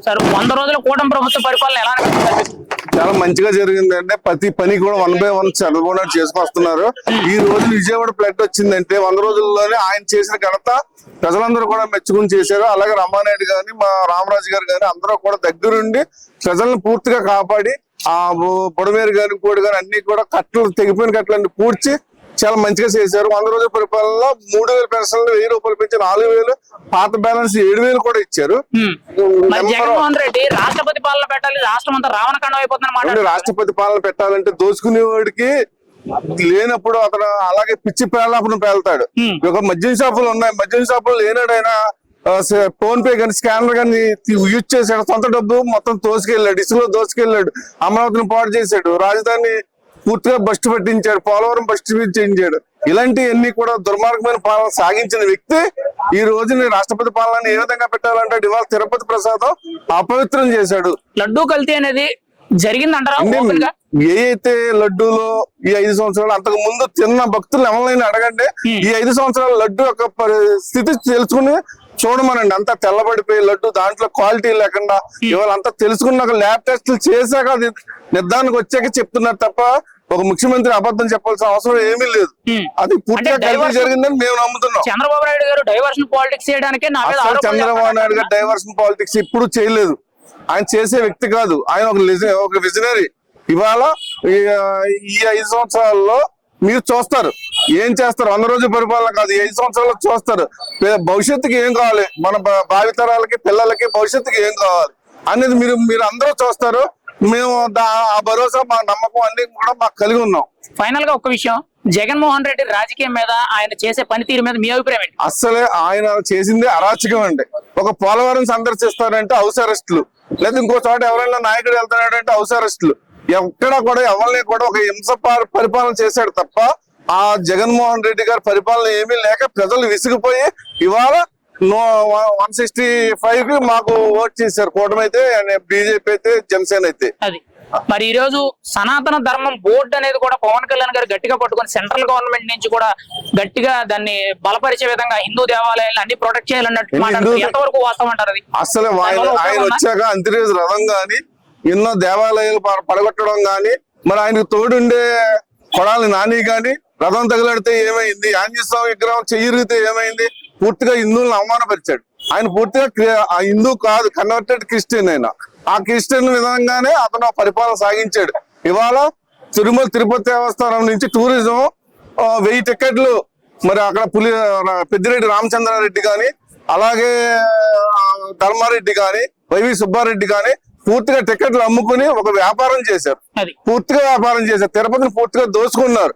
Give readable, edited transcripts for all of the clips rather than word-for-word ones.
Sir 100 రోజుల కూటమి ప్రభుత్వ పరిపాలన ఎలా అనిపిస్తుంది? చాలా మంచిగా జరిగిందంటే ప్రతి పని కూడా 1 by 1 చంద్రబాబు నాయుడు చేసుకొస్తున్నారు. ఈ రోజు విజయవాడ ఫ్లడ్ వచ్చిందంటే 100 రోజుల్లోనే ఆయన చేసిన ఘనత ప్రజలందరూ కూడా మెచ్చుకుని చేశారు. అలాగే రమానాయుడు గాని మా రామరాజు గారు గాని అందరూ కూడా దగ్గరుండి ప్రజలను పూర్తిగా కాపాడి ఆ బుడమేరు గాని కోడి గాని అన్ని కూడా కట్టలు తెగిపోయిన కట్టలన్నీ పూడ్చి చాలా మంచిగా చేశారు. 100 రోజుల పరిపాలనలో 3000 పెన్షన్లు 1000 రూపాయలు పెంచి 4000, పాత బ్యాలెన్స్ 7000 కూడా ఇచ్చారు. జగన్మోహన్ రెడ్డి రాష్ట్రపతి పాలన పెట్టాలి, రాష్ట్రం అంతా రావణకాండం అయిపోతుందని రాష్ట్రపతి పాలన పెట్టాలంటే దోచుకునేవాడికి లేనప్పుడు అతను అలాగే పిచ్చి పేలాపను పేలుతాడు. ఒక మద్యం షాపులు ఉన్నాయి, మద్యం షాపులు లేనాడైనా ఫోన్ పే కానీ స్కానర్ కానీ యూజ్ చేశాడు. సొంత డబ్బు మొత్తం దోసుకెళ్ళాడు, ఇసులో దోసుకెళ్ళాడు, అమరావతిని పాడు చేశాడు, రాజధాని పూర్తిగా బస్టు పట్టించాడు, పోలవరం బస్టు చేయించాడు. ఇలాంటివన్నీ కూడా దుర్మార్గమైన పాలన సాగించిన వ్యక్తి ఈ రోజు రాష్ట్రపతి పాలన ఏ విధంగా పెట్టాలంటే ఇవాళ తిరుపతి ప్రసాదం అపవిత్రం చేశాడు. లడ్డూ కల్తీ అనేది జరిగిందంటారా? ఏ అయితే లడ్డూలో ఈ 5 సంవత్సరాలు అంతకు ముందు తిన్న భక్తులు ఎవరైనా అడగండి, ఈ 5 సంవత్సరాల లడ్డు యొక్క స్థితి తెలుసుకుని చూడమనండి. అంతా తెల్లబడిపోయి లడ్డు దాంట్లో క్వాలిటీ లేకుండా ఇవాళ అంతా తెలుసుకున్నాక ల్యాబ్ టెస్టులు చేశాక అది నిర్ధారణకు వచ్చాక చెప్తున్నారు తప్ప ఒక ముఖ్యమంత్రి అబద్ధం చెప్పాల్సిన అవసరం ఏమీ లేదు. అది పూర్తిగా కలిపి జరిగిందని మేము నమ్ముతున్నాం. చంద్రబాబు నాయుడు గారు డైవర్షన్ పాలిటిక్స్ చేయడానికి చంద్రబాబు నాయుడు గారు డైవర్షన్ పాలిటిక్స్ ఇప్పుడు చేయలేదు. ఆయన చేసే వ్యక్తి కాదు, ఆయన ఒక విజనరీ. ఇవాళ ఈ 5 సంవత్సరాల్లో మీరు చూస్తారు ఏం చేస్తారు. 100 రోజుల పరిపాలన కాదు, 5 సంవత్సరాల్లో చూస్తారు భవిష్యత్తుకి ఏం కావాలి, మన భావితరాలకి పిల్లలకి భవిష్యత్తుకి ఏం కావాలి అనేది మీరు అందరూ చూస్తారు. మేము ఆ భరోసా మా నమ్మకం అన్ని కూడా మాకు కలిగి ఉన్నాం. ఫైనల్ గా ఒక విషయం, జగన్మోహన్ రెడ్డి రాజకీయం మీద ఆయన చేసే పనితీరు మీద మీ అభిప్రాయం ఏంటి? అసలే ఆయన చేసింది అరాచకం అండి. ఒక పోలవరం సందర్శిస్తారంటే హౌస్ అరెస్టులు, లేదా ఇంకో చోట ఎవరైనా నాయకుడు వెళ్తున్నాడంటే హౌస్ అరెస్టులు. ఎక్కడా కూడా ఎవరిని కూడా ఒక హింస పరిపాలన చేశాడు తప్ప ఆ జగన్మోహన్ రెడ్డి గారి పరిపాలన ఏమీ లేక ప్రజలు విసిగిపోయి ఇవాళ 165 కి మాకు ఓట్ చేశారు. కూటమి అయితే, బీజేపీ అయితే, జనసేన అయితే. అది మరి ఈ రోజు సనాతన ధర్మం బోర్డు అనేది కూడా పవన్ కళ్యాణ్ గారు గట్టిగా పట్టుకొని సెంట్రల్ గవర్నమెంట్ నుంచి కూడా గట్టిగా దాన్ని బలపరిచే విధంగా హిందూ దేవాలయాలు అన్ని ప్రొటెక్ట్ చేయాలన్నట్టు ఎంతవరకు వాస్తవం అంటారు? అది అసలు ఆయన వచ్చాక అంతర్వేది రథం గాని ఎన్నో దేవాలయాలు పడగొట్టడం గాని, మరి ఆయనకు తోడుండే కొడాలి నాని గాని రథం తగిలాడితే ఏమైంది, ఆంజనేయ స్వామి విగ్రహం చెయ్యిరిగితే ఏమైంది, పూర్తిగా హిందువులను అవమానపరిచాడు. ఆయన పూర్తిగా హిందూ కాదు, కన్వర్టెడ్ క్రిస్టియన్. ఆయన ఆ క్రిస్టియన్ విధంగానే అతను పరిపాలన సాగించాడు. ఇవాళ తిరుపతి దేవస్థానం నుంచి టూరిజం 1000 టికెట్లు మరి అక్కడ పెద్దిరెడ్డి రామచంద్రారెడ్డి గాని, అలాగే ధర్మారెడ్డి గాని, వైవి సుబ్బారెడ్డి గాని పూర్తిగా టికెట్లు అమ్ముకుని ఒక వ్యాపారం చేశారు. పూర్తిగా వ్యాపారం చేశారు, తిరుపతిని పూర్తిగా దోచుకున్నారు.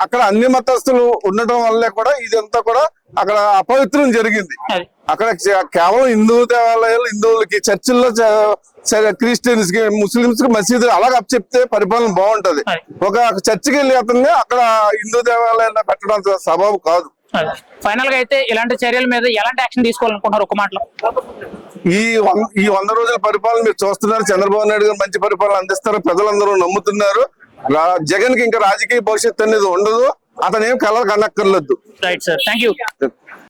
అక్కడ అన్ని మతస్థులు ఉండటం వల్లే కూడా ఇదంతా కూడా అక్కడ అపవిత్రం జరిగింది. అక్కడ కేవలం హిందూ దేవాలయాలు, హిందువులకి చర్చిల్లో, క్రిస్టియన్స్ కి, ముస్లింస్ కి మసీదులు అలాగ చెప్తే పరిపాలన బాగుంటది. ఒక చర్చికి వెళ్ళి అతన్ని అక్కడ హిందూ దేవాలయాల్లో పెట్టడం సబబు కాదు. ఫైనల్ గా అయితే ఇలాంటి చర్యల మీద ఎలాంటి యాక్షన్ తీసుకోవాలనుకుంటున్నారు? ఒక మాటలో ఈ 100 రోజుల పరిపాలన మీరు చూస్తున్నారు. చంద్రబాబు నాయుడు గారు మంచి పరిపాలన అందిస్తారు, ప్రజలందరూ నమ్ముతున్నారు. జగన్ కి ఇంకా రాజకీయ భవిష్యత్తు అనేది ఉండదు, అతనేం కలలు కనక్కర్లేదు. Right sir, thank you.